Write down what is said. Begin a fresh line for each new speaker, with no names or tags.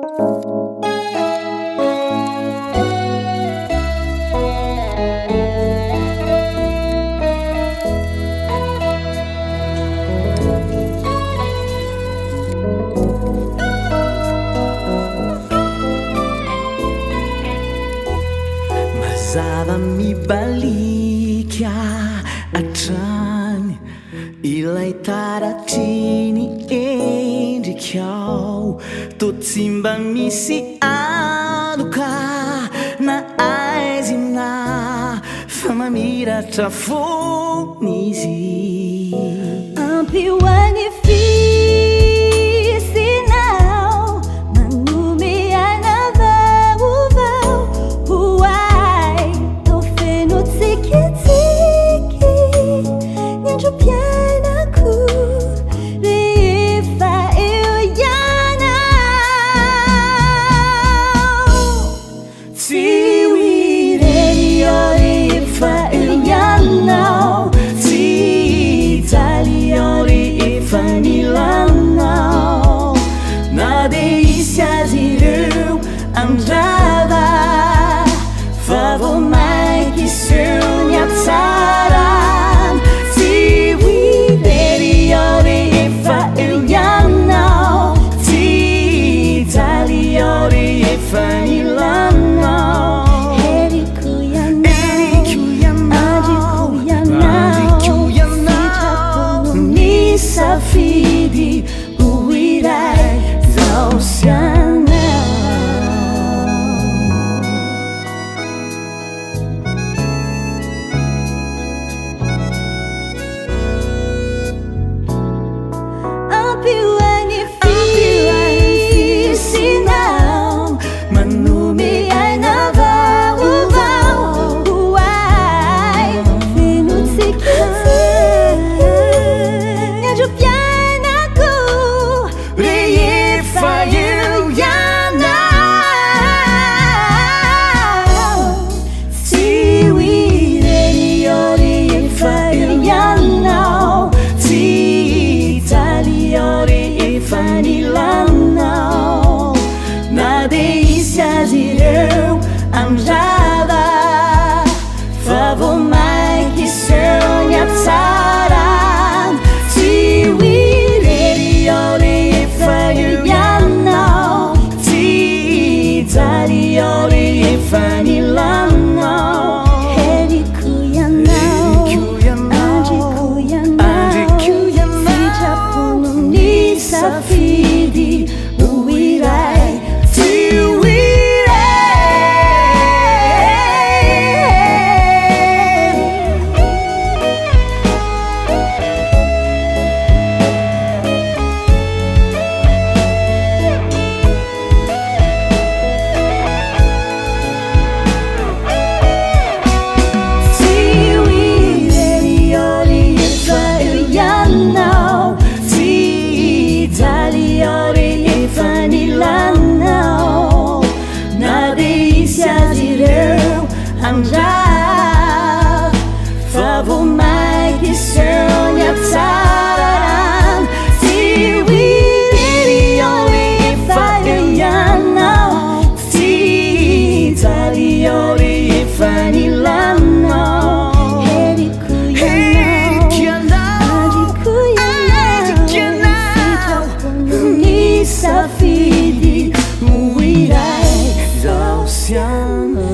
Mazava mibalika atrany ilay taratriny endrikao to tsy mba misy aloka na aizina fa mamiratra fon'izy
ampioany fisinao manome ana vaovao hoay tao feno tsikitsiky ny andro pianako rehefa eo ianao
tsy hoirery ao rehefa eo ianao tsy hijaly ao rehefa nilanao na de isy azy ireo andrava fa vao maiky seo ny atsarany tsy hoirery ao rehefa eo ianao tsy hijaly ao rehefa nilanao
Eriko ianao
Adiko ianao Ni Safidy o iray zao sy anao
ampioany fisinao
manome
aina vaovao hoay feno tsikitsiky ny andro pianako
rehefa eo ianao tsy hoirery ao rehefa eo ianao tsy hijaly ao rehefa nilanao na de isy azy ireo andrava fa vao maiky seo ny atsarany tsy hoirery ao rehefa eo ianao tsy hijaly ao rehefa nilanao
Eriko ianao Adiko ianao sitrapono ny Safidy o iray
tsy hoirery tsy hoirery ao rehefa eo ianao tsy hijaly ao rehefa nilanao na de isy azy ireo andrava fa vao maiky seo ny atsarany tsy hoirery ao rehefa eo ianao tsy hijaly ao rehefa nilanao
Eriko
Eriko ianao
Adiko ianao sitrapono ny
Safidy o iray zao sy anao